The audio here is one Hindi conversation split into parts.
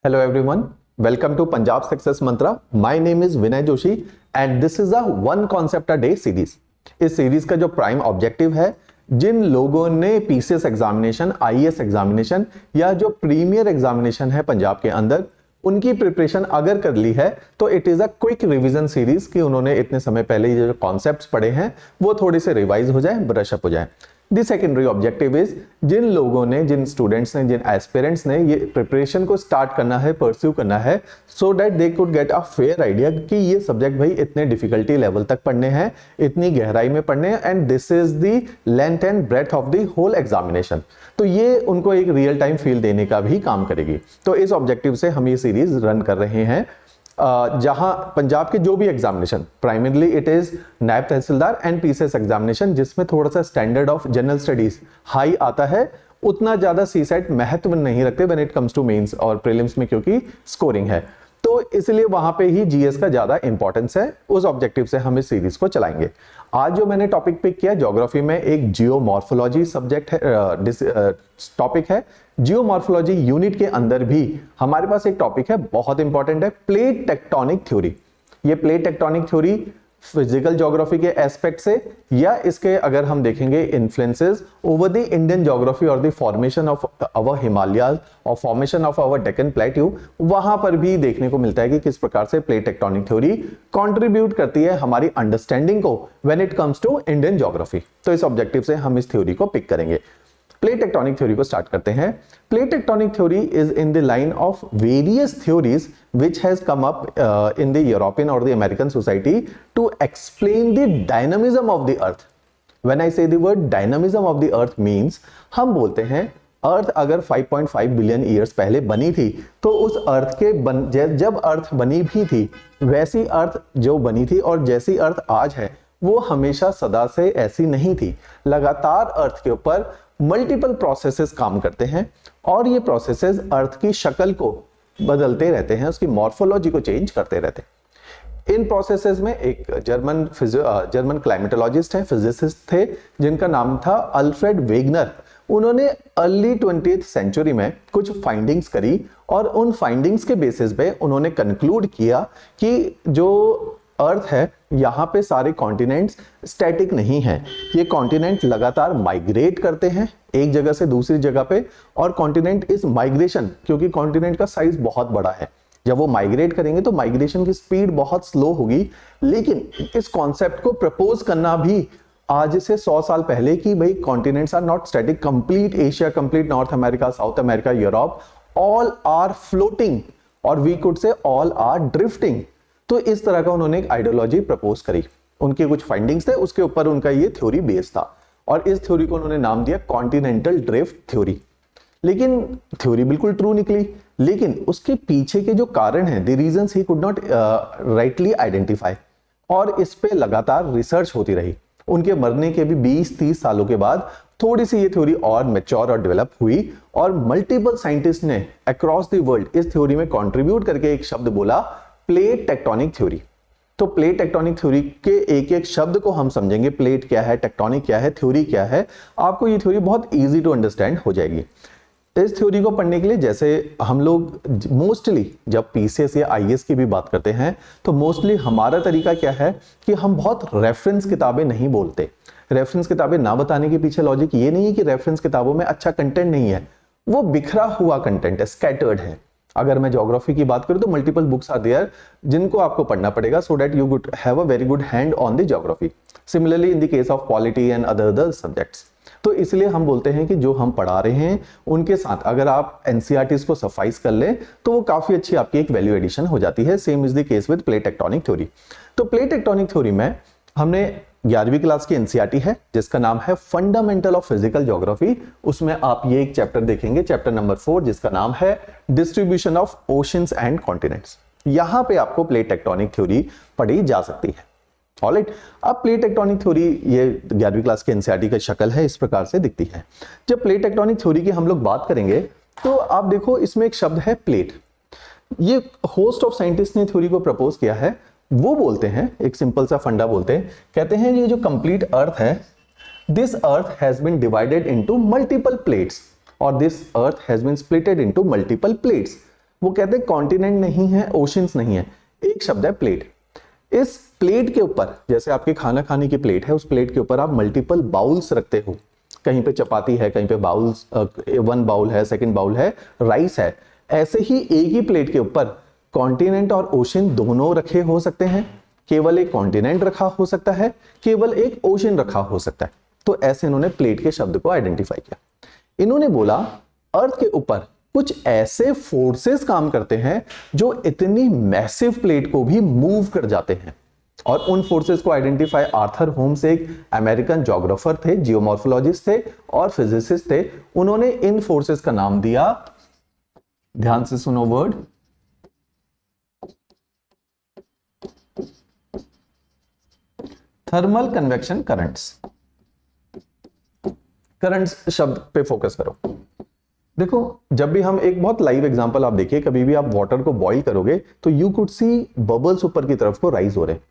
Hello everyone, welcome to Punjab Success Mantra. My name is Vinay Joshi and this is a one concept a day series. इस सीरीज का जो प्राइम ऑब्जेक्टिव है, जिन लोगों ने पीसीएस एग्जामिनेशन, आईएएस एग्जामिनेशन या जो प्रीमियर एग्जामिनेशन है पंजाब के अंदर, उनकी प्रिपरेशन अगर कर ली है तो it is a quick revision series कि उन्होंने इतने समय पहले ये जो कॉन्सेप्ट्स पढ़े हैं वो थोड़े से रिवाइज हो जाए, ब्रश अप हो जाए. द सेकेंडरी ऑब्जेक्टिव इज जिन लोगों ने, जिन स्टूडेंट्स ने, जिन एस्पिरेंट्स ने ये प्रिपरेशन को स्टार्ट करना है, परस्यू करना है, so that they could get a fair idea कि ये सब्जेक्ट भाई इतने डिफिकल्टी लेवल तक पढ़ने हैं, इतनी गहराई में पढ़ने हैं, and this is the length and breadth of the whole examination. तो ये उनको एक रियल टाइम फील देने का भी काम करेगी. तो इस ऑब्जेक्टिव से हम ये सीरीज रन कर रहे हैं जहां पंजाब के जो भी एग्जामिनेशन, प्राइमरीली इट इज नायब तहसीलदार एंड पीसीएस एग्जामिनेशन, जिसमें थोड़ा सा standard of general studies high आता है, उतना ज्यादा सीसेट महत्व नहीं रखते when it comes to mains और प्रीलिम्स में, क्योंकि स्कोरिंग है. तो इसलिए वहां पे ही जीएस का ज्यादा इंपॉर्टेंस है. उस ऑब्जेक्टिव से हम इस सीरीज को चलाएंगे. आज जो मैंने टॉपिक पिक किया, ज्योग्राफी में एक जियोमॉर्फोलॉजी सब्जेक्ट है, टॉपिक है. जियोमॉर्फोलॉजी यूनिट के अंदर भी हमारे पास एक टॉपिक है, बहुत इंपॉर्टेंट है, प्लेट टेक्टोनिक थ्योरी. ये plate tectonic theory physical geography के एस्पेक्ट से या इसके अगर हम देखेंगे influences over the Indian geography और the formation of our Himalayas और formation of our Deccan plateau, वहां पर भी देखने को मिलता है कि किस प्रकार से प्लेट टेक्टोनिक थ्योरी कंट्रीब्यूट करती है हमारी अंडरस्टैंडिंग को when it comes to Indian geography. तो इस ऑब्जेक्टिव से हम इस थ्योरी को पिक करेंगे. प्लेट टेक्टोनिक थ्योरी को स्टार्ट करते हैं. Plate tectonic theory is in the line of various theories which has come up in the European or the American society to explain the dynamism of the earth. When I say the word dynamism of the earth means, हम बोलते हैं अर्थ अगर 5.5 बिलियन ईयर्स पहले बनी थी तो उस अर्थ के जब अर्थ बनी भी थी, वैसी अर्थ जो बनी थी और जैसी अर्थ आज है वो हमेशा सदा से ऐसी नहीं थी. लगातार अर्थ के ऊपर मल्टीपल प्रोसेसेस काम करते हैं और ये प्रोसेसेस अर्थ की शक्ल को बदलते रहते हैं, उसकी मॉर्फोलॉजी को चेंज करते रहते हैं. इन प्रोसेसेस में एक जर्मन क्लाइमेटोलॉजिस्ट हैं, फिजिसिस्ट थे, जिनका नाम था अल्फ्रेड वेगनर. उन्होंने अर्ली 20th सेंचुरी में कुछ फाइंडिंग्स करी और उन फाइंडिंग्स के बेसिस पे उन्होंने कंक्लूड किया कि जो अर्थ है, यहाँ पे सारे कॉन्टिनेंट्स स्टैटिक नहीं हैं. ये कॉन्टिनेंट लगातार माइग्रेट करते हैं एक जगह से दूसरी जगह पे, और कॉन्टिनेंट इस माइग्रेशन, क्योंकि कॉन्टिनेंट का साइज बहुत बड़ा है, जब वो माइग्रेट करेंगे तो माइग्रेशन की स्पीड बहुत स्लो होगी. लेकिन इस कॉन्सेप्ट को प्रपोज करना भी आज से 100 साल पहले कि भाई continents are not static, complete Asia, complete North America, South America, Europe, all are floating, और we could say all are drifting. तो इस तरह का उन्होंने एक आइडियोलॉजी प्रपोज करी. उनके कुछ फाइंडिंग्स थे, उसके ऊपर उनका ये थ्योरी बेस था और इस थ्योरी को उन्होंने नाम दिया कॉन्टिनेंटल ड्रिफ्ट थ्योरी. लेकिन थ्योरी बिल्कुल ट्रू निकली, लेकिन उसके पीछे के जो कारण हैं, the reasons he could not rightly identify, और इस पे लगातार रिसर्च होती रही. उनके मरने के भी 20-30 सालों के बाद थोड़ी सी ये थ्योरी और मैच्योर और डेवलप हुई और मल्टीपल साइंटिस्ट ने अक्रॉस द वर्ल्ड इस थ्योरी में कंट्रीब्यूट करके एक शब्द बोला, प्लेट टेक्टोनिक थ्योरी. तो प्लेट टेक्टोनिक थ्योरी के एक एक शब्द को हम समझेंगे, प्लेट क्या है, टेक्टोनिक क्या है, थ्योरी क्या है, आपको ये थ्योरी बहुत इजी टू अंडरस्टैंड हो जाएगी. इस थ्योरी को पढ़ने के लिए, जैसे हम लोग मोस्टली जब पीसीएस या आईएएस की भी बात करते हैं तो मोस्टली हमारा तरीका क्या है कि हम बहुत रेफरेंस किताबें नहीं बोलते. रेफरेंस किताबें ना बताने के पीछे लॉजिक ये नहीं है कि रेफरेंस किताबों में अच्छा कंटेंट नहीं है, वो बिखरा हुआ कंटेंट है, स्कैटर्ड है. अगर मैं ज्योग्राफी की बात करूं तो मल्टीपल बुक्स आर देयर जिनको आपको पढ़ना पड़ेगा so that you would have a very good hand on the geography. Similarly in the case of polity and other subjects. तो इसलिए हम बोलते हैं कि जो हम पढ़ा रहे हैं उनके साथ अगर आप एनसीईआरटीज को सफाइस कर लें तो वो काफी अच्छी आपकी एक वैल्यू एडिशन हो जाती है. Same is the case with plate tectonic theory. तो प्लेट टेक्टोनिक थ्योरी में हमने 11वीं क्लास की एनसीईआरटी है जिसका नाम है फंडामेंटल ऑफ फिजिकल ज्योग्राफी. उसमें आप ये एक चैप्टर देखेंगे, चैप्टर नंबर 4, जिसका नाम है distribution of oceans and continents. यहां पे आपको प्लेट टेक्टोनिक थ्योरी पढ़ी जा सकती है. ऑलराइट, अब प्लेट टेक्टोनिक थ्योरी, ये 11वीं क्लास के एनसीईआरटी की शक्ल है, इस प्रकार से दिखती है. जब प्लेट टेक्टोनिक थ्योरी की हम लोग बात करेंगे तो आप देखो इसमें एक शब्द है प्लेट. ये होस्ट ऑफ साइंटिस्ट ने थ्योरी को प्रपोज किया है. वो बोलते हैं, एक सिंपल सा फंडा बोलते हैं, कहते हैं ये जो कंप्लीट अर्थ है, this earth has been divided into multiple plates और this earth has been splitted into multiple plates. वो कहते हैं कॉन्टिनेंट नहीं है, ओशंस नहीं है, एक शब्द है प्लेट। इस प्लेट के ऊपर, जैसे आपके खाना खाने की प्लेट है, उस प्लेट के ऊपर आप मल्टीपल बाउल्स रखते हो, कहीं पे चपाती है, कहीं पे बाउल्स, 1 बाउल है, 2nd बाउल है, राइस है। ऐसे ही एक ही प्लेट के ऊपर कॉन्टिनेंट और ओशन दोनों रखे हो सकते हैं, केवल एक कॉन्टिनेंट रखा हो सकता है, केवल एक ओशन रखा हो सकता है। तो ऐसे इन्होंने प्लेट के शब्द को आइडेंटिफाई किया। इन्होंने बोला अर्थ के ऊपर कुछ ऐसे फोर्सेस काम करते हैं जो इतनी मैसिव प्लेट को भी मूव कर जाते हैं, और उन फोर्सेस को आइडेंटिफाई आर्थर होम्स एक अमेरिकन ज्योग्राफर थे, जियोमॉर्फोलॉजिस्ट थे और फिजिसिस्ट थे। उन्होंने इन फोर्सेस का नाम दिया, ध्यान से सुनो word, thermal convection currents. Currents शब्द पे फोकस करो। देखो, जब भी हम एक बहुत लाइव एग्जांपल आप देखिए, कभी भी आप वाटर को बॉईल करोगे तो यू कुड सी बबल्स ऊपर की तरफ को राइज हो रहे हैं,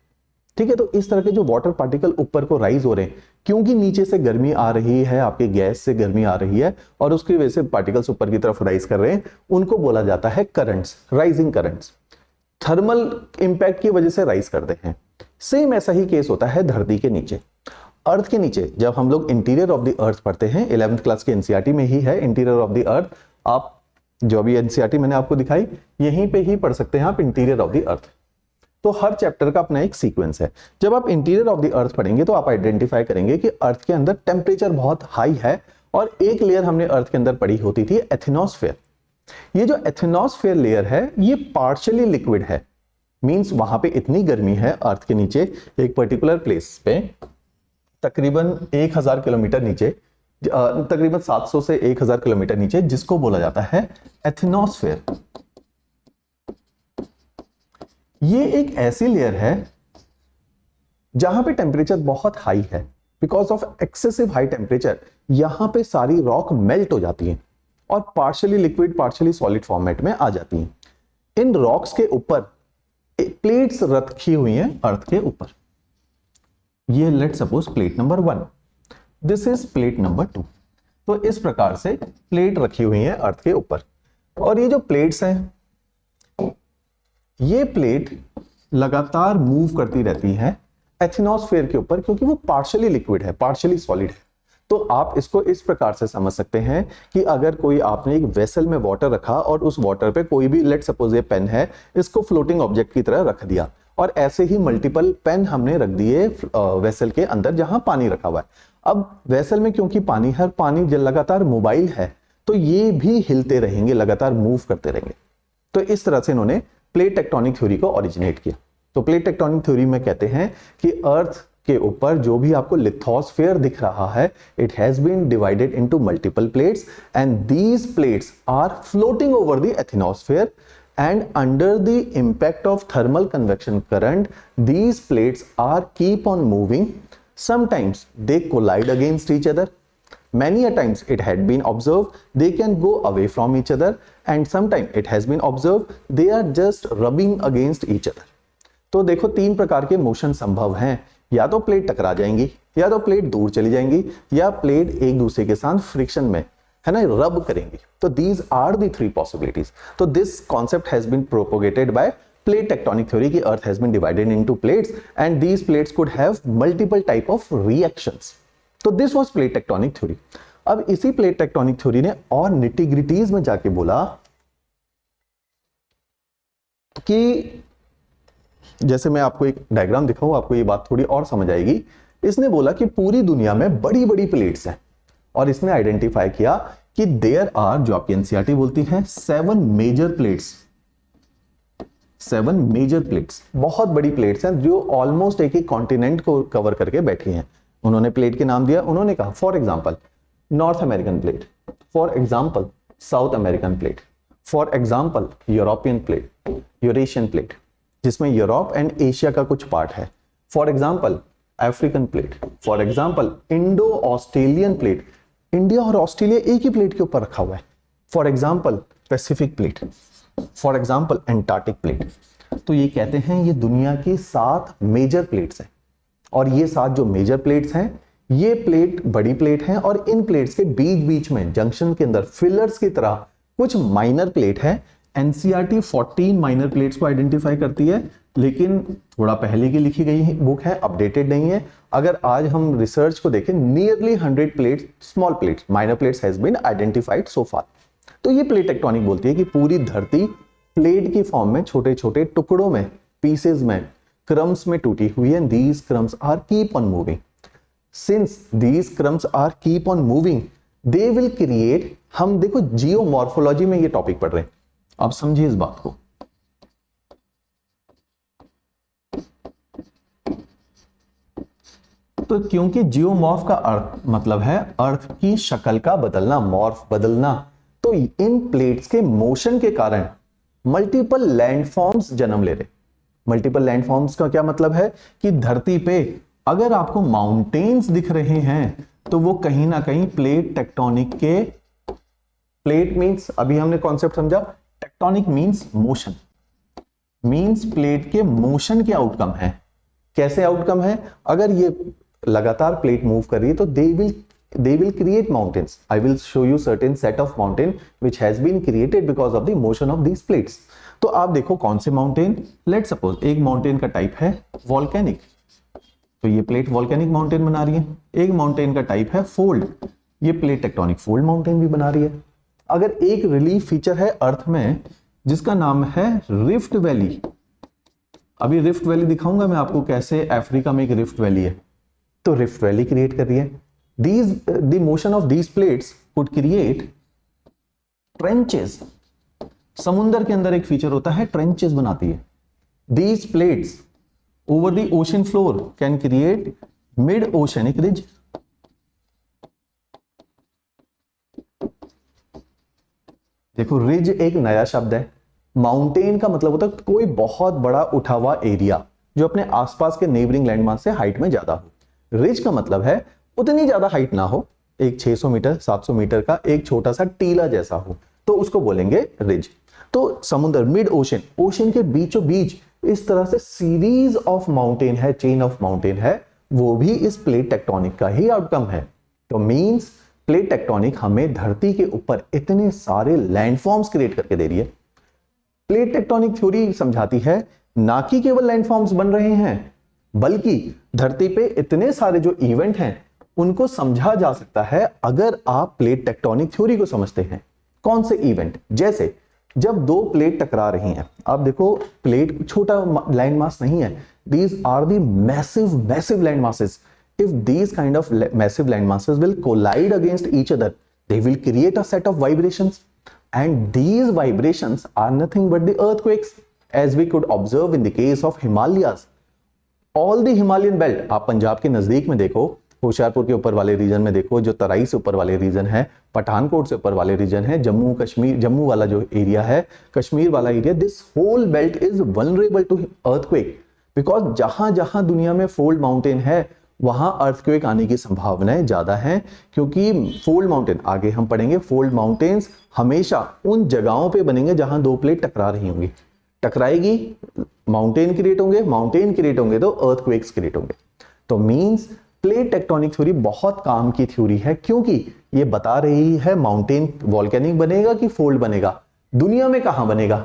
ठीक है। तो इस तरह के जो वाटर पार्टिकल ऊपर को राइज हो रहे हैं, क्योंकि नीचे से गर्मी आ रही है, आपके गैस से गर्मी आ रही है और उसकी वजह से पार्टिकल्स ऊपर की तरफ राइज कर रहे हैं, उनको बोला जाता है currents, rising currents. Thermal impact की वजह से राइज करते हैं। सेम ऐसा ही केस होता है धरती के नीचे, अर्थ के नीचे। जब हम लोग इंटीरियर ऑफ द अर्थ पढ़ते हैं, 11th क्लास के एनसीईआरटी में ही है इंटीरियर ऑफ द अर्थ, आप जो भी एनसीईआरटी मैंने आपको दिखाई यहीं पे ही पढ़ सकते हैं आप इंटीरियर ऑफ द अर्थ। तो हर चैप्टर का अपना एक सीक्वेंस है। जब आप इंटीरियर ऑफ द अर्थ पढ़ेंगे तो आप आइडेंटिफाई करेंगे कि अर्थ के अंदर टेम्परेचर बहुत हाई है, और एक लेयर हमने अर्थ के अंदर पढ़ी होती थी एथिनोस्फेयर। ये जो एथिनोस्फेयर लेयर है ये पार्शियली लिक्विड है, मींस वहां पे इतनी गर्मी है अर्थ के नीचे एक पर्टिकुलर प्लेस पे, तकरीबन 1000 किलोमीटर नीचे, तकरीबन 700 से 1000 किलोमीटर नीचे, जिसको बोला जाता है एथिनोस्फेयर। ये एक ऐसी लेयर है जहां पे टेम्परेचर बहुत हाई है। Because of excessive high temperature यहां पे सारी रॉक मेल्ट हो जाती है और partially liquid partially solid format में आ जाती हैं। इन रॉक्स के ऊपर प्लेट्स रखी हुई हैं अर्थ के ऊपर। ये let suppose plate number 1, this is plate number 2। तो इस प्रकार से प्लेट रखी हुई है अर्थ के ऊपर, और ये जो प्लेट्स हैं ये प्लेट लगातार मूव करती रहती है एथिनोस्फेयर के ऊपर, क्योंकि वो पार्शियली लिक्विड है, पार्शियली सॉलिड है। तो आप इसको इस प्रकार से समझ सकते हैं कि अगर कोई आपने एक वेसल में वाटर रखा और उस वाटर पे कोई भी, लेट सपोज ये पेन है, इसको फ्लोटिंग ऑब्जेक्ट की तरह रख दिया, और ऐसे ही मल्टीपल पेन हमने रख दिए वेसल के अंदर जहां पानी रखा हुआ है। अब वेसल में क्योंकि पानी है, पानी लगातार मोबाइल है, तो ये भी हिलते रहेंगे, लगातार मूव करते रहेंगे। तो इस तरह से इन्होंने प्लेट टेक्टोनिक थ्योरी को ओरिजिनेट किया। तो प्लेट टेक्टोनिक थ्योरी में कहते हैं कि अर्थ के ऊपर जो भी आपको लिथोस्फेयर दिख रहा है, it has been divided into multiple plates, and these plates are floating over the asthenosphere, and under the impact of thermal convection current, these plates are keep on moving. Sometimes they collide against each other, many a times it had been observed they can go away from each other, and sometimes it has been observed they are just rubbing against each other. तो देखो 3 प्रकार के मोशन संभव हैं, या तो प्लेट टकरा जाएंगी, या तो प्लेट दूर चली जाएंगी, या प्लेट एक दूसरे के साथ फ्रिक्शन में, है ना, रब करेंगी। तो दीज आर दी 3 पॉसिबिलिटीज। तो this concept has been propagated by plate tectonic theory की earth has been divided into plates and these plates could have multiple type of reactions. तो this was plate tectonic theory. अब इसी प्लेट टेक्टोनिक थ्योरी ने और निटिग्रिटीज में जाके बोला कि, जैसे मैं आपको एक डायग्राम दिखाऊं, आपको ये बात थोड़ी और समझ आएगी। इसने बोला कि पूरी दुनिया में बड़ी बड़ी प्लेट्स हैं, और इसने आइडेंटिफाई किया कि देयर आर, जो आपकी एनसीईआरटी बोलती हैं, 7 मेजर प्लेट्स। 7 मेजर प्लेट्स, बहुत बड़ी प्लेट्स हैं जो ऑलमोस्ट एक ही कॉन्टिनेंट को कवर करके बैठी हैं। उन्होंने प्लेट के नाम दिया, उन्होंने कहा for example north American plate, for example south American plate, for example European plate, Eurasian plate, जिसमें यूरोप एंड एशिया का कुछ पार्ट है, for example African plate, for example Indo Australian plate, India और ऑस्ट्रेलिया एक ही प्लेट के ऊपर रखा हुआ है, for example Pacific plate, for example Antarctic plate. तो ये कहते हैं ये दुनिया की 7 मेजर प्लेट्स हैं, और ये 7 जो मेजर प्लेट्स हैं, ये प्लेट बड़ी प्लेट हैं, और इन प्लेट्स के बीच बीच में जंक्शन के अंदर फिलर्स की तरह कुछ माइनर प्लेट है, एनसीईआरटी 14 माइनर प्लेट्स को आइडेंटिफाई करती है, लेकिन थोड़ा पहले की लिखी गई बुक है, अपडेटेड नहीं है। अगर आज हम रिसर्च को देखें, nearly 100 plates, small plates, minor plates has been identified so far. तो ये प्लेट टेक्टोनिक बोलती है कि पूरी धरती प्लेट की फॉर्म में छोटे छोटे टुकड़ों में, पीसेस में, क्रम्स में टूटी हुई है। These crumbs are keep on moving. Since these crumbs are keep on moving, they will create, हम देखो जियोमॉर्फोलॉजी में ये टॉपिक पढ़ रहे हैं, आप समझिए इस बात को। तो क्योंकि जियोमॉर्फ का अर्थ मतलब है अर्थ की शक्ल का बदलना, मॉर्फ बदलना, तो इन प्लेट्स के मोशन के कारण मल्टीपल लैंडफॉर्म्स जन्म ले रहे। मल्टीपल लैंडफॉर्म्स का क्या मतलब है कि धरती पे अगर आपको माउंटेन्स दिख रहे हैं तो वो कहीं ना कहीं प्लेट टेक्टोनिक के, प्लेट मींस, अभी हमने कॉन्सेप्ट समझा, tectonic means motion, means plate के मोशन के आउटकम है। कैसे आउटकम है? अगर ये लगातार प्लेट मूव कर रही है तो they will create mountains. I will show you certain set of mountain which has been created because of the motion of these plates. तो आप देखो कौन से माउंटेन, लेट सपोज एक माउंटेन का टाइप है वॉल्केनिक, तो ये प्लेट वॉल्केनिक माउंटेन बना रही है। एक माउंटेन का टाइप है फोल्ड, ये प्लेट टेक्टोनिक फोल्ड माउंटेन भी बना रही है। अगर एक रिलीफ फीचर है अर्थ में जिसका नाम है रिफ्ट वैली, अभी रिफ्ट वैली दिखाऊंगा मैं आपको कैसे अफ्रीका में एक रिफ्ट वैली है, तो रिफ्ट वैली क्रिएट कर रही है। The motion of these plates could create trenches. समुंदर के अंदर एक फीचर होता है ट्रेंचेस बनाती है। These plates over the ocean floor can create mid-oceanic ridge. देखो रिज एक नया शब्द है। माउंटेन का मतलब होता है कोई बहुत बड़ा उठा हुआ एरिया जो अपने आसपास के नेबरिंग लैंडमार्क से हाइट में ज्यादा हो। रिज का मतलब है उतनी ज्यादा हाइट ना हो, एक 600 मीटर 700 मीटर का एक छोटा सा टीला जैसा हो, तो उसको बोलेंगे रिज। तो समुद्र, मिड ओशन, ओशन के बीचों बीच इस तरह से सीरीज ऑफ माउंटेन है, चेन ऑफ माउंटेन है, वो भी इस प्लेट टेक्टोनिक का ही आउटकम है। तो मींस प्लेट टेक्टोनिक हमें धरती के ऊपर इतने सारे लैंडफॉर्म्स क्रिएट करके दे रही है। प्लेट टेक्टोनिक थ्योरी समझाती है ना कि केवल लैंडफॉर्म्स बन रहे हैं, बल्कि धरती पे इतने सारे जो इवेंट हैं उनको समझा जा सकता है अगर आप प्लेट टेक्टोनिक थ्योरी को समझते हैं। कौन से इवेंट? जैसे जब दो प्लेट टकरा रही हैं, आप देखो प्लेट छोटा लैंड मास नहीं है, these are the massive land masses. If these kind of massive land masses will collide against each other, they will create a set of vibrations, and these vibrations are nothing but the earthquakes, as we could observe in the case of Himalayas. All the Himalayan belt, आप पंजाब के नजदीक में देखो, होशियारपुर के ऊपर वाले रीजन में देखो, जो तराई से ऊपर वाले रीजन है, पठानकोट से ऊपर वाले रीजन है, जम्मू कश्मीर, जम्मू वाला जो एरिया है, कश्मीर वाला area, this whole belt is vulnerable to earthquake, because जहां जहां दुनिया में फोल्ड माउंटेन है वहां अर्थक्वेक आने की संभावनाएं ज्यादा हैं, क्योंकि फोल्ड माउंटेन, आगे हम पढ़ेंगे, फोल्ड माउंटेन्स हमेशा उन जगहों पे बनेंगे जहां दो प्लेट टकरा रही होंगी, टकराएगी, माउंटेन क्रिएट होंगे, माउंटेन क्रिएट होंगे तो अर्थक्वेक्स क्रिएट होंगे। तो मींस प्लेट टेक्टोनिक थ्योरी बहुत काम की थ्योरी है, क्योंकि ये बता रही है माउंटेन वॉल्केनिक बनेगा कि फोल्ड बनेगा, दुनिया में कहां बनेगा।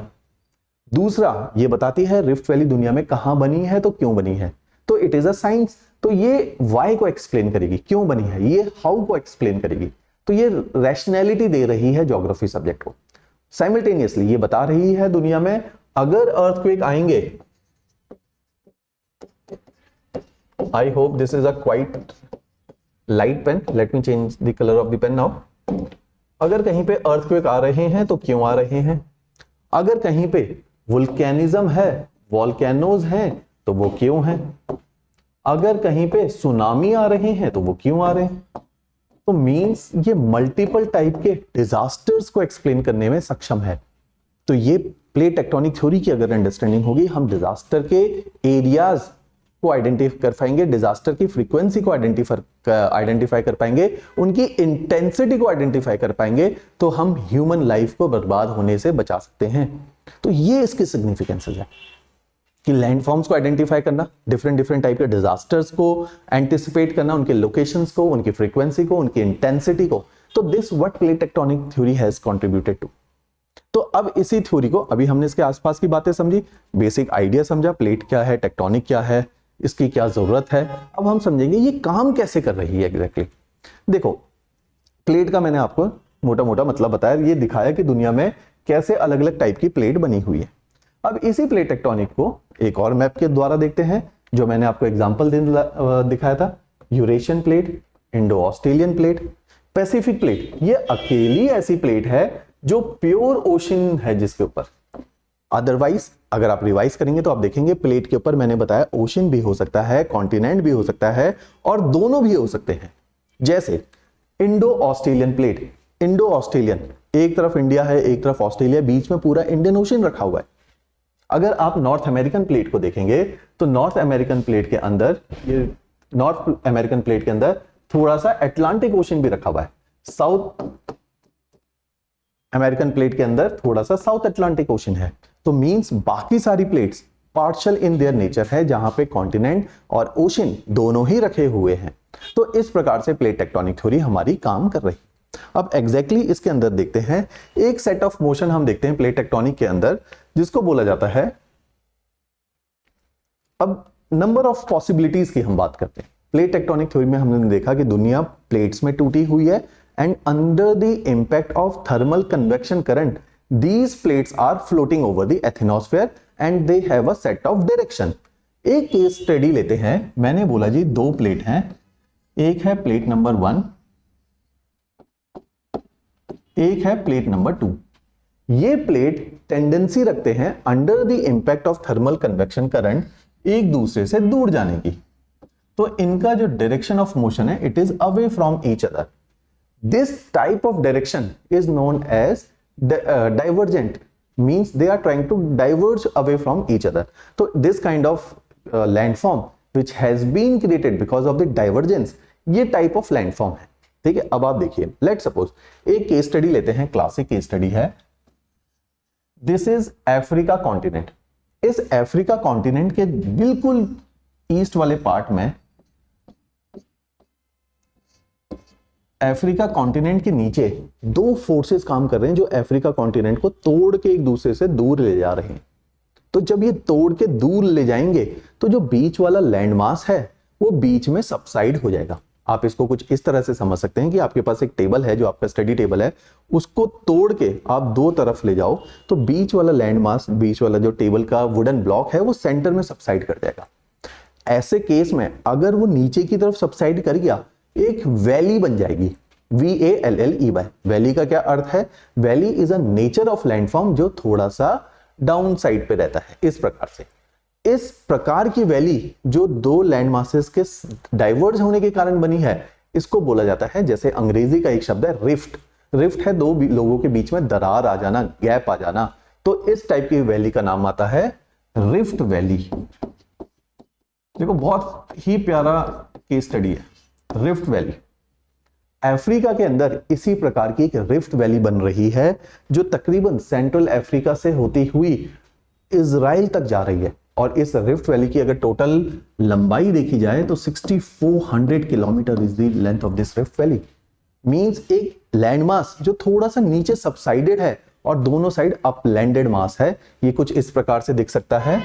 दूसरा ये बताती है रिफ्ट वैली दुनिया में कहां बनी है तो क्यों बनी है, तो इट इज अ साइंस। तो ये वाई को एक्सप्लेन करेगी, क्यों बनी है, ये हाउ को एक्सप्लेन करेगी, तो ये रैशनैलिटी दे रही है ज्योग्राफी सब्जेक्ट को। साइमल्टेनियसली ये बता रही है दुनिया में अगर अर्थक्वेक आएंगे, I hope this is a quite light pen, let me change the colour of the pen now. अगर कहीं पे अर्थक्वेक आ रहे हैं तो क्यों आ रहे हैं, अगर कहीं पे वुल्केनिज्म है, वॉल्केनोज हैं, तो वो क्यों हैं, अगर कहीं पे सुनामी आ रहे हैं तो वो क्यों आ रहे हैं। तो मींस ये मल्टीपल टाइप के डिजास्टर्स को एक्सप्लेन करने में सक्षम है। तो ये प्लेट टेक्टोनिक थ्योरी की अगर अंडरस्टैंडिंग होगी, हम डिजास्टर के एरियाज को आइडेंटिफाई कर पाएंगे, डिजास्टर की फ्रीक्वेंसी को आइडेंटिफाई कर पाएंगे, उनकी इंटेंसिटी को आइडेंटिफाई कर पाएंगे, तो हम ह्यूमन लाइफ को बर्बाद होने से बचा सकते हैं। तो ये इसकी सिग्निफिकेंसेस है कि लैंडफॉर्म्स को आइडेंटिफाई करना, डिफरेंट टाइप के डिजास्टर्स को एंटिसिपेट करना, उनके लोकेशंस को, उनकी फ्रीक्वेंसी को, उनकी इंटेंसिटी को। तो this what plate tectonic theory has contributed to. तो अब इसी थ्योरी को, अभी हमने इसके आसपास की बातें समझी, बेसिक आइडिया समझा, प्लेट क्या है, टेक्टोनिक क्या है, इसकी क्या जरूरत है। अब हम समझेंगे ये काम कैसे कर रही है एग्जैक्टली। देखो, प्लेट का मैंने आपको मोटा मोटा मतलब बताया, ये दिखाया कि दुनिया में कैसे अलग अलग टाइप की प्लेट बनी हुई है। अब इसी प्लेट टेक्टोनिक को एक और मैप के द्वारा देखते हैं, जो मैंने आपको एग्जांपल दिखाया था, Eurasian plate, Indo Australian plate, Pacific plate. ये अकेली ऐसी प्लेट है जो प्योर ओशन है जिसके ऊपर। अदरवाइज अगर आप रिवाइज करेंगे तो आप देखेंगे प्लेट के ऊपर मैंने बताया ओशन भी हो सकता है, कॉन्टिनेंट भी हो सकता है, और दोनों भी हो सकते हैं। जैसे Indo Australian plate, Indo Australian, एक तरफ इंडिया है एक तरफ ऑस्ट्रेलिया, बीच में पूरा इंडियन ओशन रखा हुआ है। अगर आप नॉर्थ अमेरिकन प्लेट को देखेंगे तो नॉर्थ अमेरिकन प्लेट के अंदर, ये नॉर्थ अमेरिकन प्लेट के अंदर थोड़ा सा अटलांटिक ओशन भी रखा हुआ है। साउथ अमेरिकन प्लेट के अंदर थोड़ा सा साउथ अटलांटिक ओशन है। तो मींस बाकी सारी plates partial in their nature है, जहां पे कॉन्टिनेंट और ओशन दोनों ही रखे हुए हैं। तो इस प्रकार से प्लेट टेक्टोनिक थ्योरी हमारी काम कर रही। अब एग्जैक्टली इसके अंदर देखते हैं एक सेट ऑफ मोशन हम देखते हैं प्लेट टेक्टोनिक के अंदर, जिसको बोला जाता है, अब नंबर ऑफ पॉसिबिलिटीज की हम बात करते हैं। प्लेट टेक्टोनिक थ्योरी में हमने देखा कि दुनिया प्लेट्स में टूटी हुई है, and under the impact of thermal convection current these plates are floating over the atmosphere and they have a set of direction। एक केस स्टडी लेते हैं। मैंने बोला जी दो प्लेट हैं, एक है प्लेट नंबर 1, एक है प्लेट नंबर 2। ये प्लेट टेंडेंसी रखते हैं under the impact of thermal convection current एक दूसरे से दूर जाने की। तो इनका जो डायरेक्शन ऑफ मोशन है, it is away from each other. This type of direction is known as divergent, means they are trying to diverge away from each other। so this kind of landform which has been created because of the divergence, ये type of landform है। ठीक है, अब आप देखिए, let's suppose एक केस स्टडी लेते हैं, क्लासिक केस स्टडी है। This is Africa continent. इस अफ्रीका कॉन्टिनेंट के बिल्कुल ईस्ट वाले पार्ट में, अफ्रीका कॉन्टिनेंट के नीचे दो फोर्सेस काम कर रहे हैं जो अफ्रीका कॉन्टिनेंट को तोड़ के एक दूसरे से दूर ले जा रहे हैं। तो जब ये तोड़ के दूर ले जाएंगे तो जो बीच वाला लैंड मास है वो बीच में सबसाइड हो जाएगा। आप इसको कुछ इस तरह से समझ सकते हैं कि आपके पास एक टेबल है जो आपका स्टडी टेबल है, उसको तोड़ के आप दो तरफ ले जाओ तो बीच वाला लैंड मास, बीच वाला जो टेबल का वुडन ब्लॉक है वो सेंटर में सबसाइड कर जाएगा। ऐसे केस में अगर वो नीचे की तरफ सबसाइड कर गया, एक वैली बन जाएगी, VALLEY। वैली का क्या अर्थ है? Valley is a nature of landform जो थोड़ा सा डाउन साइड पे रहता है। इस प्रकार से, इस प्रकार की वैली जो दो लैंड मासेस के डाइवर्ज होने के कारण बनी है, इसको बोला जाता है, जैसे अंग्रेजी का एक शब्द है रिफ्ट। रिफ्ट है दो लोगों के बीच में दरार आ जाना, गैप आ जाना। तो इस टाइप की वैली का नाम आता है रिफ्ट वैली। देखो बहुत ही प्यारा केस स्टडी है रिफ्ट वैली। अफ्रीका के अंदर इसी प्रकार की एक रिफ्ट वैली बन रही है जो तकरीबन सेंट्रल अफ्रीका से होती हुई इजराइल तक जा रही है। और इस रिफ्ट वैली की अगर टोटल लंबाई देखी जाए तो 6400 kilometre is the length of this rift valley. Means एक लैंडमास जो थोड़ा सा नीचे सबसाइडेड है और दोनों साइड अपलैंडेड मास है। ये कुछ इस प्रकार से दिख सकता है।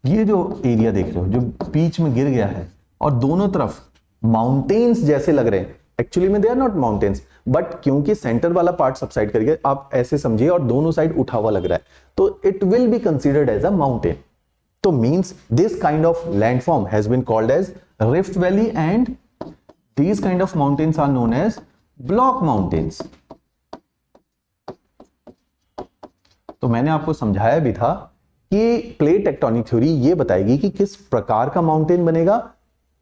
ये जो एरिया देख रहे हो जो बीच में गिर गया है और दोनों तरफ माउंटेन्स जैसे लग रहे हैं, एक्चुअली में they are not mountains, but क्योंकि सेंटर वाला पार्ट सबसाइड कर गया, आप ऐसे समझिए, और दोनों साइड उठा हुआ लग रहा है, तो it will be considered as a mountain. तो means this kind of landform has been called as rift valley and these kind of mountains are known as block mountains. तो मैंने आपको समझाया भी था कि प्लेट टेक्टोनिक थ्योरी ये बताएगी कि किस प्रकार का माउंटेन बनेगा,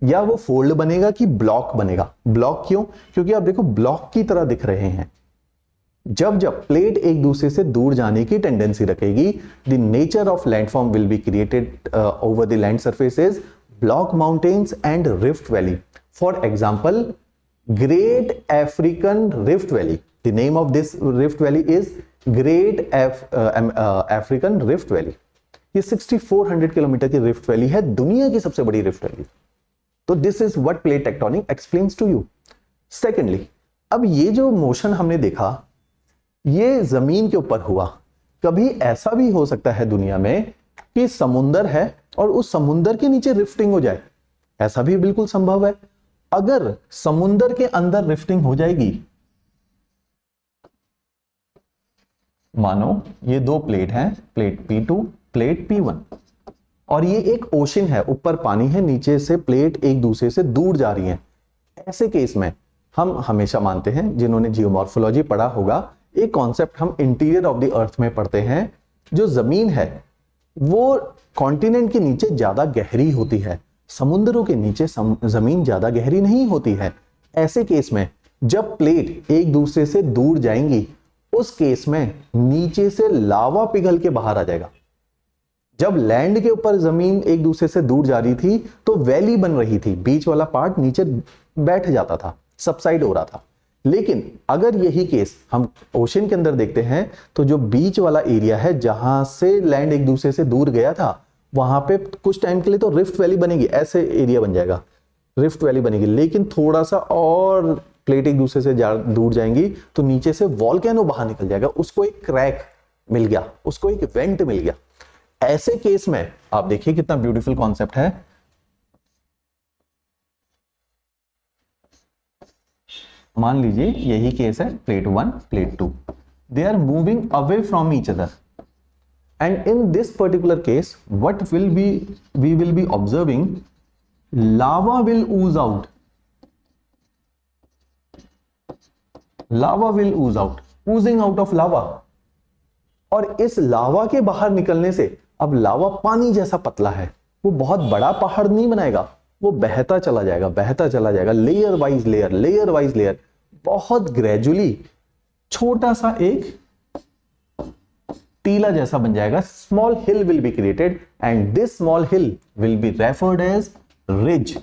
या वो फोल्ड बनेगा कि ब्लॉक बनेगा। ब्लॉक क्यों? क्योंकि आप देखो ब्लॉक की तरह दिख रहे हैं। जब जब प्लेट एक दूसरे से दूर जाने की टेंडेंसी रखेगी, the nature of landform will be created over the land surfaces, block mountains and rift valley. For example, great African rift valley, the name of this rift valley is great African rift valley. ये 6400 किलोमीटर की रिफ्ट वैली है, दुनिया की सबसे बड़ी रिफ्ट वैली। तो this is what plate tectonic explains to you. Secondly, अब ये जो मोशन हमने देखा ये जमीन के ऊपर हुआ, कभी ऐसा भी हो सकता है दुनिया में कि समुंदर है और उस समुंदर के नीचे रिफ्टिंग हो जाए, ऐसा भी बिल्कुल संभव है। अगर समुंदर के अंदर रिफ्टिंग हो जाएगी, मानो ये दो प्लेट हैं, प्लेट P2, प्लेट P1, और ये एक ओशन है, ऊपर पानी है, नीचे से प्लेट एक दूसरे से दूर जा रही हैं। ऐसे केस में हम हमेशा मानते हैं, जिन्होंने जियोमॉर्फोलॉजी पढ़ा होगा, एक कॉन्सेप्ट हम इंटीरियर ऑफ द अर्थ में पढ़ते हैं, जो जमीन है वो कॉन्टिनेंट के नीचे ज्यादा गहरी होती है, समुद्रों के नीचे जमीन ज्यादा गहरी नहीं होती है। ऐसे केस में जब प्लेट एक दूसरे से दूर जाएंगी, उस केस में नीचे से लावा पिघल के बाहर आ जाएगा। जब लैंड के ऊपर जमीन एक दूसरे से दूर जा रही थी तो वैली बन रही थी, बीच वाला पार्ट नीचे बैठ जाता था, सबसाइड हो रहा था। लेकिन अगर यही केस हम ओशन के अंदर देखते हैं तो जो बीच वाला एरिया है, जहां से लैंड एक दूसरे से दूर गया था, वहां पे कुछ टाइम के लिए तो रिफ्ट वैली बनेगी, ऐसे एरिया बन जाएगा, रिफ्ट वैली बनेगी। लेकिन थोड़ा सा और प्लेट एक दूसरे से दूर जाएंगी तो नीचे से वॉल्केनो बाहर निकल जाएगा, उसको एक क्रैक मिल गया, उसको एक वेंट मिल गया। ऐसे केस में आप देखिए कितना ब्यूटीफुल कॉन्सेप्ट है। मान लीजिए यही केस है, plate 1, plate 2, they are moving away from each other, and in this particular case what we will be observing, lava will ooze out, lava will ooze out, oozing out of lava। और इस लावा के बाहर निकलने से, अब लावा पानी जैसा पतला है, वो बहुत बड़ा पहाड़ नहीं बनाएगा, वो बहता चला जाएगा, बहता चला जाएगा, layer wise layer, layer wise layer, बहुत ग्रेजुअली छोटा सा एक टीला जैसा बन जाएगा। Small hill will be created and this small hill will be referred as ridge,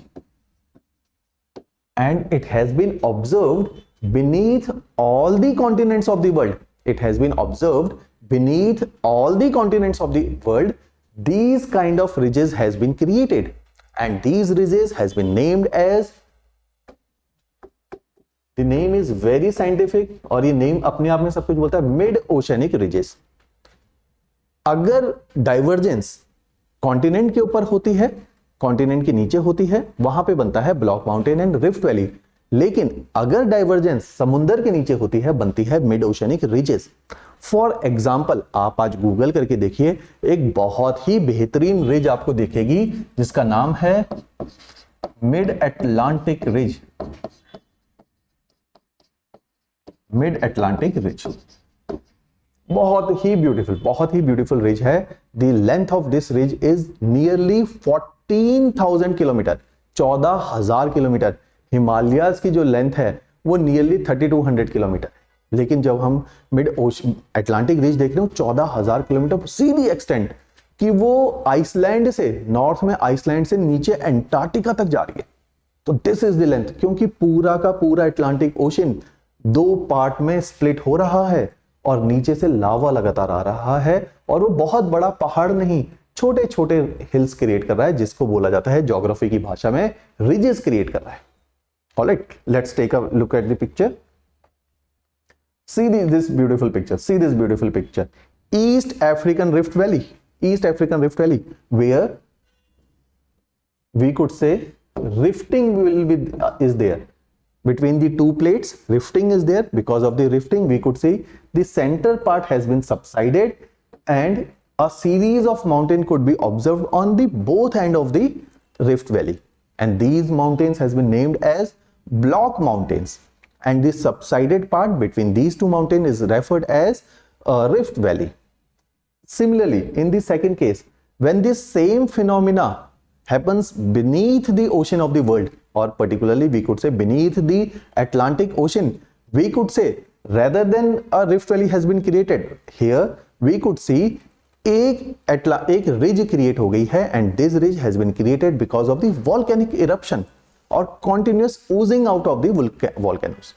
and it has been observed beneath all the continents of the world. It has been observed beneath all the continents of the world. These kind of ridges has been created, and these ridges has been named as, the name is very scientific, और ये नेम अपने आप में सब कुछ बोलता है, मिड ओशनिक रिजेस। अगर डाइवर्जेंस कॉन्टिनेंट के ऊपर होती है, कॉन्टिनेंट के नीचे होती है, वहां पे बनता है block mountain and rift valley. लेकिन अगर डाइवर्जेंस समुंदर के नीचे होती है, बनती है mid oceanic ridges. For example, आप आज गूगल करके देखिए, एक बहुत ही बेहतरीन रिज आपको दिखेगी जिसका नाम है mid Atlantic ridge, mid Atlantic ridge. बहुत ही ब्यूटीफुल रिज है। The length of this ridge is nearly 14,000 kilometre, 14,000 kilometre. Himalayas की जो लेंथ है वो नियरली 3200 किलोमीटर। लेकिन जब हम मिड अटलांटिक रिज देख रहे हो, 14,000 किलोमीटर सीधी एक्सटेंड कि वो आइसलैंड से, नॉर्थ में आइसलैंड से नीचे एंटार्क्टिका तक जा रही है। तो दिस इज द लेंथ, क्योंकि पूरा का पूरा अटलांटिक ओशन दो पार्ट में स्प्लिट हो रहा है और नीचे से लावा लगातार आ रहा है, और वो बहुत बड़ा पहाड़ नहीं, छोटे छोटे हिल्स क्रिएट कर रहा है, जिसको बोला जाता है ज्योग्राफी की भाषा में रिजेस क्रिएट कर रहा है। Alright, let's take a look at the picture. See this beautiful picture. See this beautiful picture. East African Rift Valley. East African Rift Valley, where we could say rifting will be is there between the two plates. Rifting is there. Because of the rifting, we could see the center part has been subsided, and a series of mountains could be observed on the both end of the Rift Valley. And these mountains has been named as block mountains, and this subsided part between these two mountains is referred as a rift valley. Similarly, in the second case, when this same phenomena happens beneath the ocean of the world, or particularly we could say beneath the Atlantic Ocean, we could say rather than a rift valley has been created, here we could see एक रिज क्रिएट हो गई है, and this ridge has been created because of the volcanic eruption or continuous oozing out of the volcanoes.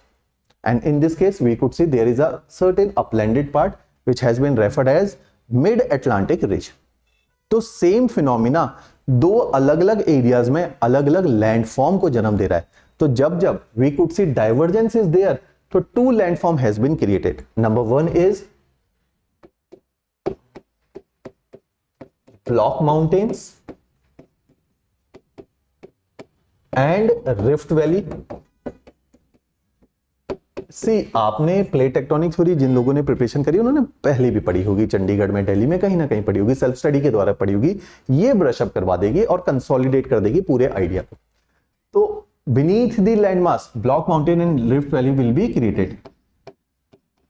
And in this case, we could see there is a certain uplanded part which has been referred as mid-Atlantic ridge. तो सेम फिनोमिना दो अलग अलग एरियाज में अलग अलग लैंडफॉर्म को जन्म दे रहा है। तो जब जब we could see divergence is there, तो two landform has been created. Number one is block mountains and rift valley. See आपने प्लेट टेक्टोनिक थ्योरी जिन लोगों ने प्रिपरेशन करी उन्होंने पहले भी पढ़ी होगी, चंडीगढ़ में, दिल्ली में, कहीं ना कहीं पढ़ी होगी, सेल्फ स्टडी के द्वारा पढ़ी होगी। ये ब्रशअप करवा देगी और कंसोलिडेट कर देगी पूरे आइडिया को। तो beneath the landmass block mountain and rift valley will be created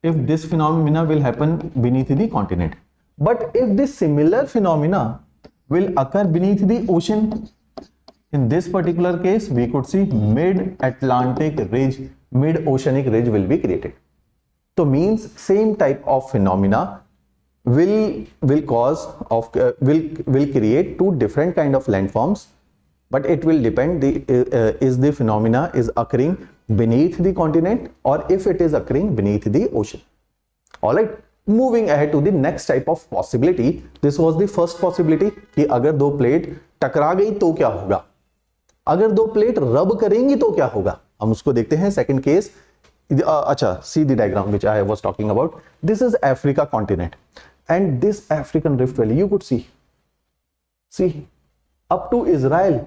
if this phenomena will happen beneath the continent. But if this similar phenomena will occur beneath the ocean, in this particular case we could see mid Atlantic ridge, mid oceanic ridge will be created. So means same type of phenomena will cause of will create two different kind of landforms, but it will depend is the phenomena is occurring beneath the continent or if it is occurring beneath the ocean. All right, moving ahead to the next type of possibility. This was the first possibility कि अगर दो प्लेट टकरा गई तो क्या होगा, अगर दो प्लेट रब करेंगी तो क्या होगा। हम उसको देखते हैं सेकंड केस। अच्छा, see the diagram which I was talking about. This is Africa continent and this African rift valley you could see up to Israel.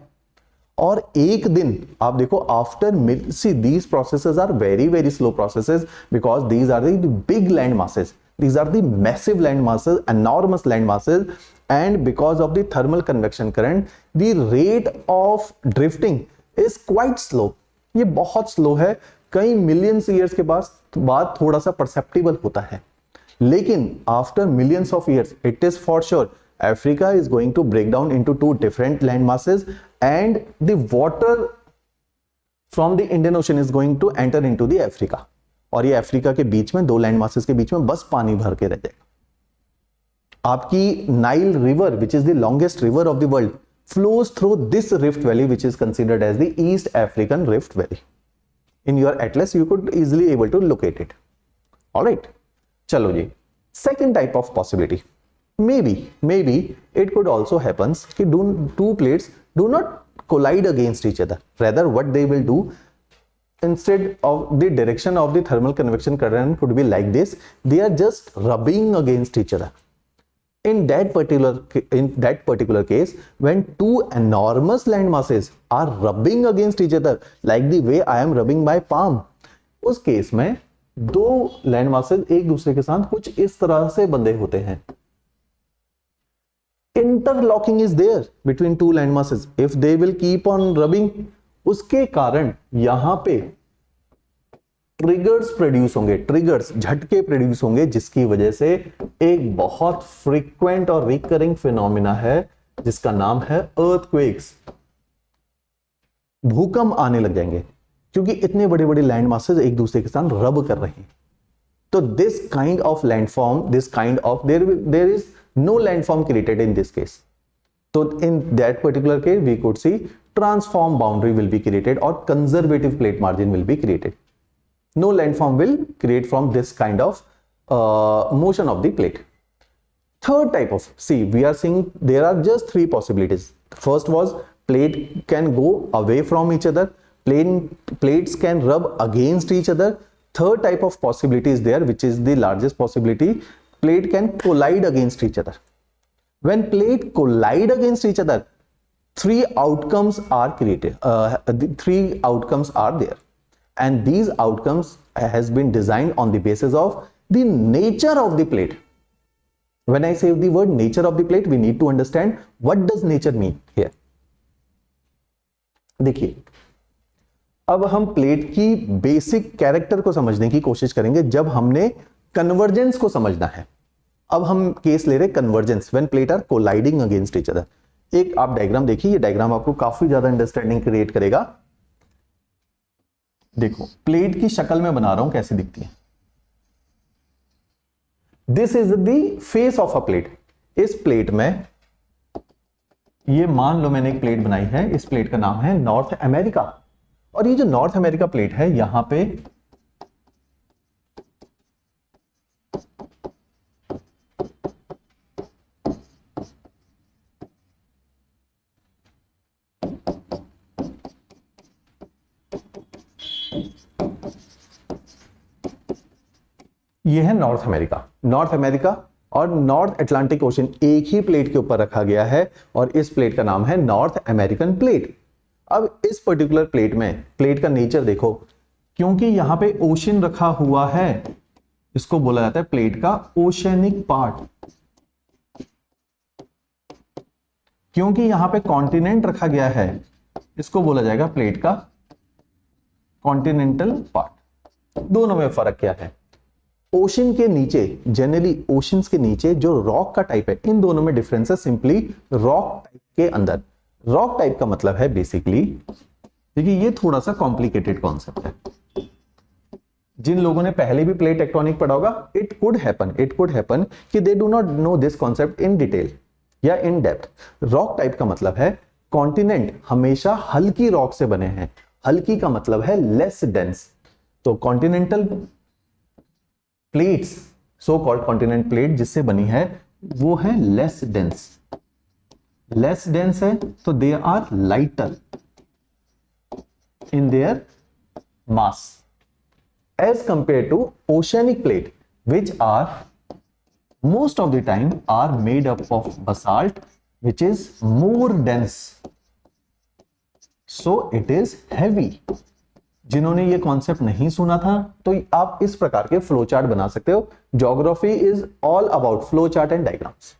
और एक दिन आप देखो after see these processes are very very slow processes because these are the big land masses, these are the massive land masses, enormous land masses, and because of the thermal convection current the rate of drifting is quite slow. ये बहुत स्लो है, कई मिलियंस ईयर्स के बाद थोड़ा सा परसेप्टिबल होता है, लेकिन after millions of years it is for sure Africa is going to break down into two different land masses and the water from the Indian Ocean is going to enter into the Africa. और ये अफ्रीका के बीच में दो लैंड मासेस के बीच में बस पानी भर के रह जाएगा। आपकी Nile river which is the longest river of the world flows through this rift valley which is considered as the East African Rift Valley. In your atlas you could easily able to locate it. All right, चलो जी, second type of possibility. Maybe it could also happens कि two plates do not collide against each other. Rather, what they will do, instead of the direction of the thermal convection current could be like this, they are just rubbing against each other. In that particular case, when two enormous land masses are rubbing against each other, like the way I am rubbing my palm, उस केस में दो लैंड मासेस एक दूसरे के साथ कुछ इस तरह से बंधे होते हैं। Interlocking is there between two land masses. If they will keep on rubbing, उसके कारण यहां पे ट्रिगर्स प्रोड्यूस होंगे, ट्रिगर्स झटके प्रोड्यूस होंगे, जिसकी वजह से एक बहुत फ्रीक्वेंट और रिकरिंग फिनोमिना है जिसका नाम है अर्थक्वेक्स। भूकंप आने लग जाएंगे क्योंकि इतने बड़े बड़े लैंड मासेस एक दूसरे के साथ रब कर रहे हैं। तो this kind of landform, this kind of their is no landform created in this case. So in that particular case we could see transform boundary will be created or conservative plate margin will be created. No landform will create from this kind of motion of the plate. Third type of, see we are seeing there are just three possibilities. First was plate can go away from each other, plates can rub against each other. Third type of possibility is there, which is the largest possibility. Plate can collide against each other. When plate collide against each other, three outcomes are created. The three outcomes are there, and these outcomes has been designed on the basis of the nature of the plate. When I say the word nature of the plate, we need to understand what does nature mean here. देखिए, अब हम प्लेट की बेसिक कैरेक्टर को समझने की कोशिश करेंगे जब हमने कन्वर्जेंस को समझना है। अब हम केस ले रहे convergence when plate are colliding against each other. एक आप डायग्राम देखिए, ये डायग्राम आपको काफी ज्यादा अंडरस्टैंडिंग क्रिएट करेगा। देखो प्लेट की शक्ल में बना रहा हूं कैसी दिखती है। This is the face of a plate. इस प्लेट में ये मान लो मैंने एक प्लेट बनाई है, इस प्लेट का नाम है नॉर्थ अमेरिका, और ये जो नॉर्थ अमेरिका प्लेट है यहां पे ये है नॉर्थ अमेरिका। नॉर्थ अमेरिका और नॉर्थ अटलांटिक ओशन एक ही प्लेट के ऊपर रखा गया है और इस प्लेट का नाम है नॉर्थ अमेरिकन प्लेट। अब इस पर्टिकुलर प्लेट में प्लेट का नेचर देखो, क्योंकि यहां पे ओशन रखा हुआ है, इसको बोला जाता है प्लेट का ओशनिक पार्ट। क्योंकि यहां पे कॉन्टिनेंट रखा गया है, इसको बोला जाएगा प्लेट का कॉन्टिनेंटल पार्ट। दोनों में फर्क क्या है? ओशन के नीचे, जनरली ओशंस के नीचे जो रॉक का टाइप है, इन दोनों में डिफरेंस है सिंपली रॉक टाइप के अंदर। रॉक टाइप का मतलब है बेसिकली, देखिए ये थोड़ा सा कॉम्प्लिकेटेड कॉन्सेप्ट है। जिन लोगों ने पहले भी प्लेट टेक्टोनिक पढ़ा होगा, इट कुड हैपन कि they do not know this concept in detail या इन डेप्थ। रॉक टाइप का मतलब है कॉन्टिनेंट हमेशा हल्की रॉक से बने हैं। हल्की का मतलब है लेस डेंस। तो continental plates, so called continent plate जिससे बनी है, वो है लेस डेंस। लेस डेंस है तो they are lighter in their mass as compare to oceanic plate, which are most of the time are made up of basalt which is more dense, so it is heavy। जिन्होंने ये कॉन्सेप्ट नहीं सुना था तो आप इस प्रकार के फ्लो चार्ट बना सकते हो। Geography is all about flow chart and diagrams,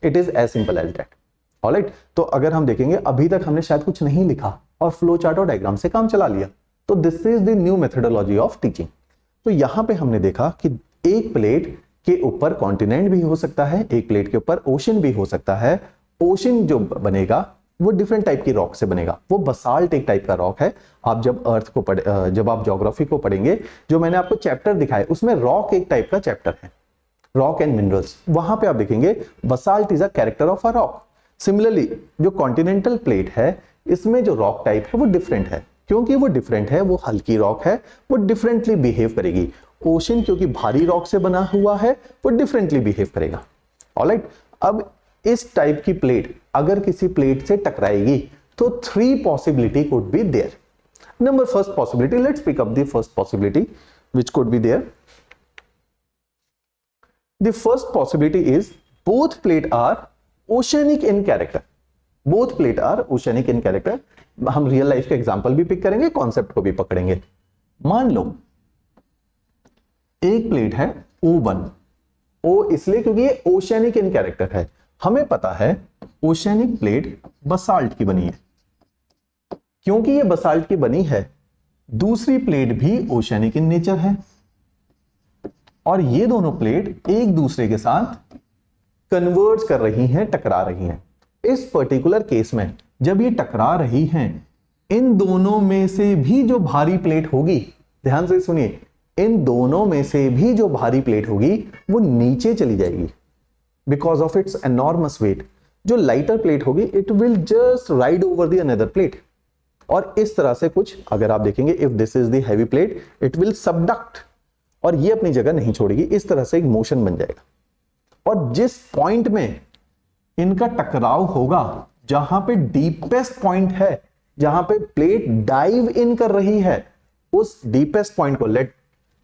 it is as simple as that. Alright, तो अगर हम देखेंगे अभी तक हमने शायद कुछ नहीं लिखा और फ्लो चार्ट और डायग्राम से काम चला लिया, तो this is the new methodology of teaching. तो यहां पे हमने देखा कि एक प्लेट के ऊपर कॉन्टिनेंट भी हो सकता है, एक प्लेट के ऊपर ओशन भी हो सकता है। ओशन जो बनेगा वो डिफरेंट टाइप की रॉक से बनेगा, वो बसाल्ट एक टाइप का रॉक है। आप जब अर्थ को जब आप ज्योग्राफी को पढ़ेंगे, जो मैंने आपको चैप्टर दिखाया उसमें रॉक एक टाइप का चैप्टर है, रॉक एंड मिनरल्स। वहां पे आप देखेंगे basalt is a character of a rock. Similarly जो कॉन्टिनेंटल प्लेट है, इसमें जो रॉक टाइप है वो डिफरेंट है। क्योंकि वो डिफरेंट है, वो हल्की रॉक है, वो डिफरेंटली बिहेव करेगी। ओशन क्योंकि भारी रॉक से बना हुआ है, वो डिफरेंटली बिहेव करेगा। ऑलराइट, अब इस टाइप की प्लेट अगर किसी प्लेट से टकराएगी तो 3 possibility could be there. Number first possibility, let's pick up the first possibility which could be there. The first possibility is both plate are oceanic in character. Both plate are oceanic in character. हम रियल लाइफ के एग्जांपल भी पिक करेंगे, कॉन्सेप्ट को भी पकड़ेंगे। मान लो एक प्लेट है O1, O इसलिए क्योंकि ये ओशनिक इन कैरेक्टर है। हमें पता है ओशनिक प्लेट बसाल्ट की बनी है। क्योंकि ये बसाल्ट की बनी है, दूसरी प्लेट भी ओशनिक इन नेचर है और ये दोनों प्लेट एक दूसरे के साथ कन्वर्ज कर रही हैं, टकरा रही हैं। इस पर्टिकुलर केस में जब ये टकरा रही हैं, इन दोनों में से भी जो भारी प्लेट होगी, ध्यान से सुनिए, इन दोनों में से भी जो भारी प्लेट होगी वो नीचे चली जाएगी because of its enormous weight. जो लाइटर प्लेट होगी it will just ride over the another plate. और इस तरह से कुछ अगर आप देखेंगे, if this is the heavy plate it will subduct और ये अपनी जगह नहीं छोड़ेगी। इस तरह से एक मोशन बन जाएगा और जिस पॉइंट में इनका टकराव होगा, जहां पे डीपेस्ट पॉइंट है, जहां पे प्लेट डाइव इन कर रही है, उस डीपेस्ट पॉइंट को, let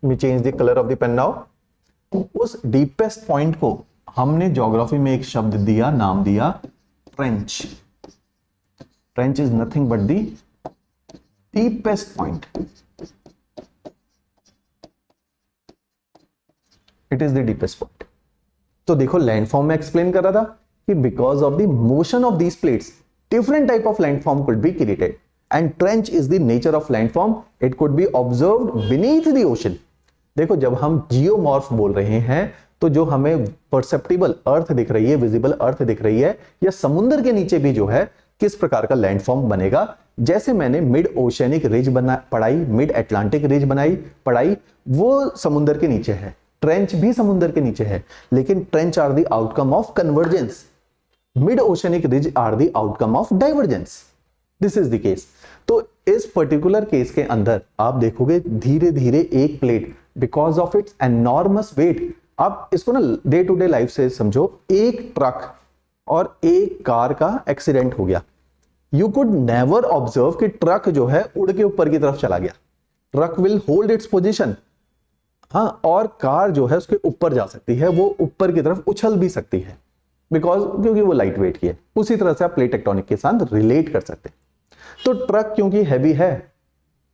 me change the colour of the pen now, उस डीपेस्ट पॉइंट को हमने ज्योग्राफी में एक शब्द दिया, नाम दिया trench. Trench is nothing but the deepest point. It is the deepest point. तो देखो लैंडफॉर्म में एक्सप्लेन कर रहा था कि because of the motion of these plates different type of landform could be created and trench is the nature of landform, it could be observed beneath the ocean। देखो जब हम जियोमॉर्फ बोल रहे हैं तो जो हमें परसेप्टिबल अर्थ दिख रही है, विजिबल अर्थ दिख रही है, या समुद्र के नीचे भी जो है किस प्रकार का लैंडफॉर्म बनेगा। जैसे मैंने मिड ओशनिक रिज पढ़ाई, मिड अटलांटिक रिज पढ़ाई, वो समुद्र के नीचे है। ट्रेंच भी समुद्र के नीचे है, लेकिन trench are the outcome of convergence, mid oceanic ridge are the outcome of divergence. This is the case. तो इस पर्टिकुलर केस के अंदर आप देखोगे धीरे धीरे एक plate because of its enormous weight, आप इसको ना डे टू डे लाइफ से समझो, एक ट्रक और एक कार का एक्सीडेंट हो गया, यू कुड नेवर ऑब्जर्व कि ट्रक जो है उड़ के ऊपर की तरफ चला गया। Truck will hold its position, हाँ, और कार जो है उसके ऊपर जा सकती है, वो ऊपर की तरफ उछल भी सकती है क्योंकि वो लाइट वेट की है। उसी तरह से आप प्लेट टेक्टोनिक के साथ रिलेट कर सकते हैं। तो ट्रक क्योंकि हैवी है,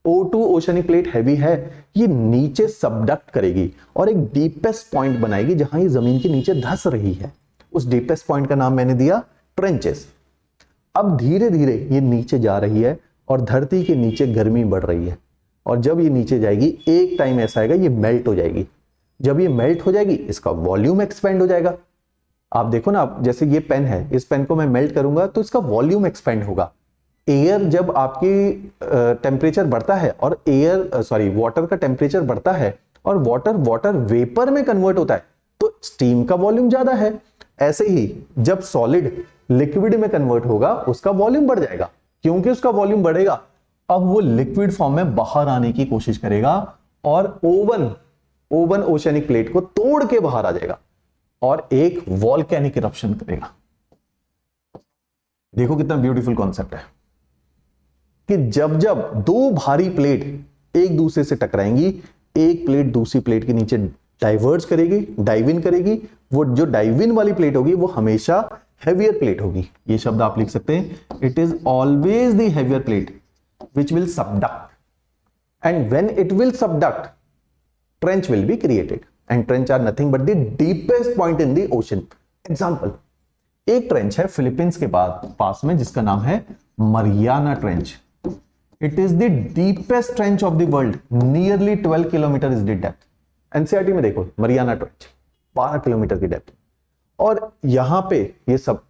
O2 ओशनिक प्लेट हैवी है, ये नीचे सबडक्ट करेगी और एक डीपेस्ट पॉइंट बनाएगी जहां ये जमीन के नीचे धंस रही है। उस डीपेस्ट पॉइंट का नाम मैंने दिया ट्रेंचेस। अब धीरे धीरे ये नीचे जा रही है और धरती के नीचे गर्मी बढ़ रही है, और जब ये नीचे जाएगी एक टाइम ऐसा आएगा ये मेल्ट हो जाएगी। जब ये मेल्ट हो जाएगी इसका वॉल्यूम एक्सपेंड हो जाएगा। आप देखो ना, आप जैसे ये पेन है, इस पेन को मैं मेल्ट करूंगा तो इसका वॉल्यूम एक्सपेंड होगा। एयर जब आपकी टेम्परेचर बढ़ता है और वाटर का टेम्परेचर बढ़ता है और वाटर वेपर में कन्वर्ट होता है तो स्टीम का वॉल्यूम ज्यादा है। ऐसे ही जब सॉलिड लिक्विड में कन्वर्ट होगा उसका वॉल्यूम बढ़ जाएगा। क्योंकि उसका वॉल्यूम बढ़ेगा, अब वो लिक्विड फॉर्म में बाहर आने की कोशिश करेगा और ओवन ओशनिक प्लेट को तोड़ के बाहर आ जाएगा और एक वॉल्केनिक इरप्शन करेगा। देखो कितना ब्यूटीफुल कॉन्सेप्ट है कि जब जब दो भारी प्लेट एक दूसरे से टकराएंगी, एक प्लेट दूसरी प्लेट के नीचे डाइवर्ज करेगी, डाइव इन करेगी। वो जो डाइव इन वाली प्लेट होगी वो हमेशा हैवियर प्लेट होगी। ये शब्द आप लिख सकते हैं, it is always the heavier plate which will subduct, and when it will subduct trench will be created, and trench are nothing but the deepest point in the ocean. Example, एक ट्रेंच है फिलीपींस के पास में जिसका नाम है Mariana trench. It is the deepest trench of the world, nearly 12 kilometre is the depth. NCERT में देखो मरियाना ट्रेंच 12 किलोमीटर की डेप्थ। और यहां पे ये सब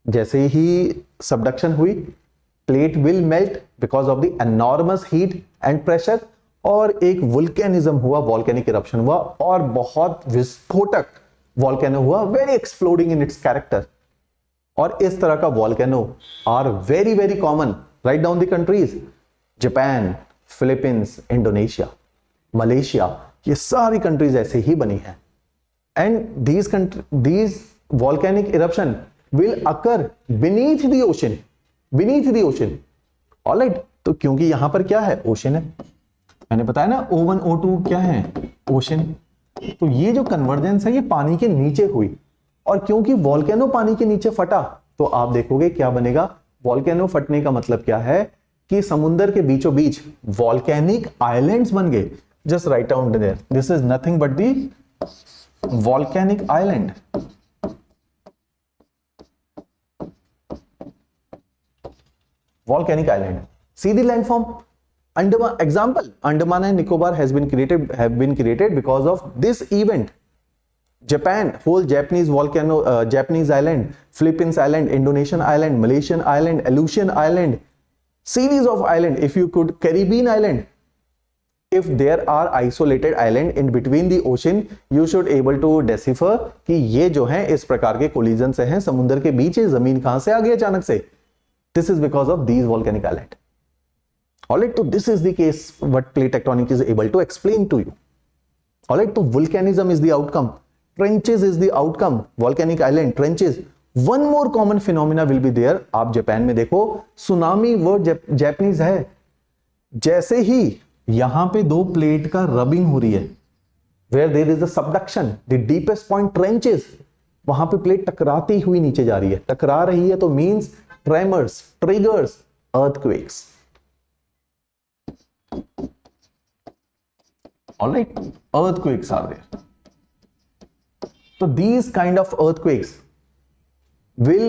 जैसे ही सबडक्शन हुई, plate will melt because of the enormous heat and pressure, और एक वुल्केनिज्म हुआ, वॉल्केनिक इरप्शन हुआ और बहुत विस्फोटक वॉल्केनो हुआ, very exploding in its character. और इस तरह का volcano are very very common. Right down the countries, Japan, Philippines, Indonesia, Malaysia, ये सारी कंट्रीज ऐसे ही बनी हैं। And these volcanic eruption will occur beneath the ocean, alright. तो क्योंकि यहां पर क्या है, ओशन है। मैंने बताया ना O1 O2 क्या है, ओशन। तो ये जो कन्वर्जेंस है ये पानी के नीचे हुई, और क्योंकि वॉल्केनो पानी के नीचे फटा तो आप देखोगे क्या बनेगा। वॉल्केनो फटने का मतलब क्या है कि समुद्र के बीचों बीच वॉल्केनिक आइलैंड्स बन गए। Just right down there, this is nothing but the volcanic island. volcanic island. See the landform. Andaman, example, Andaman and Nicobar have been created because of this event. Japan, whole Japanese volcano, Japanese island, Philippines island, Indonesian island, Malaysian island, Aleutian island, series of island. If you could, Caribbean island. If there are isolated island in between the ocean, you should able to decipher कि ये जो हैं इस प्रकार के कोलिजन से हैं, समुद्र के बीच जमीन कहां से आ गई अचानक से। This is because of these volcanic islands. Alright, so this is the case what plate tectonic is able to explain to you. Alright, so volcanism is the outcome, trenches is the outcome, volcanic island, trenches. One more common phenomena will be there. आप जापान में देखो, सुनामी वर्ड जापानीज है। जैसे ही यहां पे दो प्लेट का रबिंग हो रही है, where there is a subduction, the deepest point trenches, वहां पे प्लेट टकराती हुई नीचे जा रही है। टकरा रही है तो means tremors, triggers, earthquakes. All right, earthquakes are there. So these kind of earthquakes will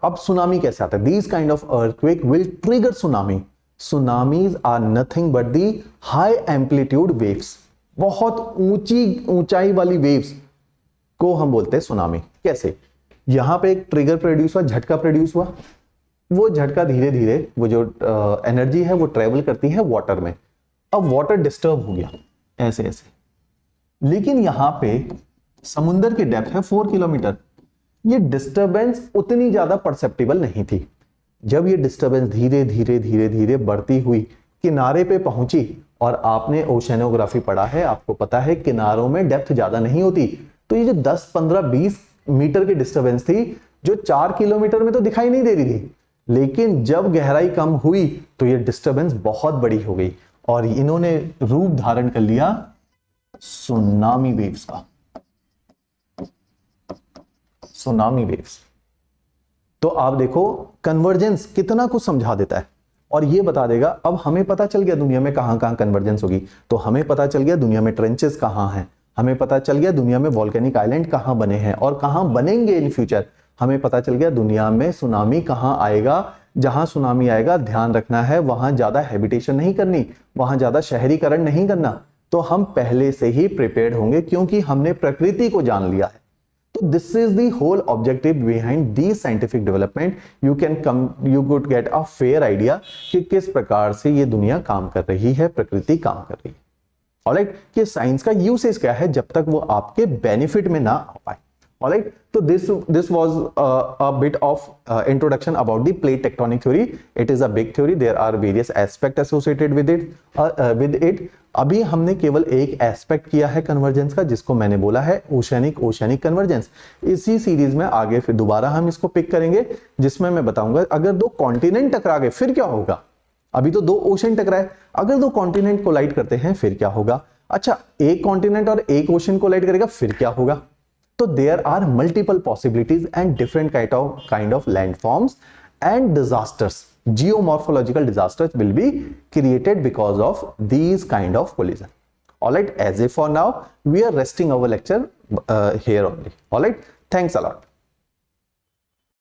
अब सुनामी कैसे आता है? These kind of earthquake will trigger tsunami. Tsunamis are nothing but the high amplitude waves. बहुत ऊंचाई वाली वेव्स को हम बोलते हैं सुनामी। कैसे? यहां पे एक ट्रिगर प्रोड्यूस हुआ, झटका प्रोड्यूस हुआ, वो झटका धीरे धीरे वो जो एनर्जी है वो ट्रेवल करती है वाटर में। अब वाटर डिस्टर्ब हो गया ऐसे ऐसे, लेकिन यहां पे समुद्र की डेप्थ है 4 किलोमीटर। ये डिस्टर्बेंस उतनी ज्यादा परसेप्टिबल नहीं थी। जब ये डिस्टर्बेंस धीरे धीरे धीरे धीरे बढ़ती हुई किनारे पे पहुंची, और आपने ओशनोग्राफी पढ़ा है, आपको पता है किनारों में डेप्थ ज्यादा नहीं होती, तो ये जो 10, 15, 20 मीटर की डिस्टर्बेंस थी जो 4 किलोमीटर में तो दिखाई नहीं दे रही थी, लेकिन जब गहराई कम हुई तो ये डिस्टर्बेंस बहुत बड़ी हो गई और इन्होंने रूप धारण कर लिया सुनामी वेव्स का, सुनामी वेव्स। तो आप देखो कन्वर्जेंस कितना कुछ समझा देता है और ये बता देगा। अब हमें पता चल गया दुनिया में कहां कहां कन्वर्जेंस होगी, तो हमें पता चल गया दुनिया में ट्रेंचेस कहां हैं, हमें पता चल गया दुनिया में वॉल्केनिक आइलैंड कहां बने हैं और कहां बनेंगे इन फ्यूचर, हमें पता चल गया दुनिया में सुनामी कहां आएगा। जहां सुनामी आएगा ध्यान रखना है वहां ज्यादा हैबिटेशन नहीं करनी, वहां ज्यादा शहरीकरण नहीं करना। तो हम पहले से ही प्रिपेयर्ड होंगे क्योंकि हमने प्रकृति को जान लिया है। तो this is the whole objective behind the scientific development. You could get a fair idea कि किस प्रकार से ये दुनिया काम कर रही है, प्रकृति काम कर रही है। ऑलराइट, कि साइंस का यूसेज क्या है जब तक वो आपके बेनिफिट में ना आ पाए। Alright, so this was a bit of introduction about the plate tectonic theory. It is a big theory. There are various aspects associated with it. अभी हमने केवल एक एस्पेक्ट किया है कन्वर्जेंस का, जिसको मैंने बोला है ओशियनिक कन्वर्जेंस। इसी सीरीज में आगे फिर दोबारा हम इसको पिक करेंगे, जिसमें मैं बताऊंगा अगर दो कॉन्टिनेंट टकरा गए फिर क्या होगा। अभी तो दो ओशन टकराए, अगर दो कॉन्टिनेंट कोलाइड करते हैं फिर क्या होगा। अच्छा, एक कॉन्टिनेंट और एक ओशन कोलाइड करेगा फिर क्या होगा। So there are multiple possibilities and different kind of landforms and disasters. Geomorphological disasters will be created because of these kind of collision. Alright, as if for now we are resting our lecture here only. Alright, thanks a lot.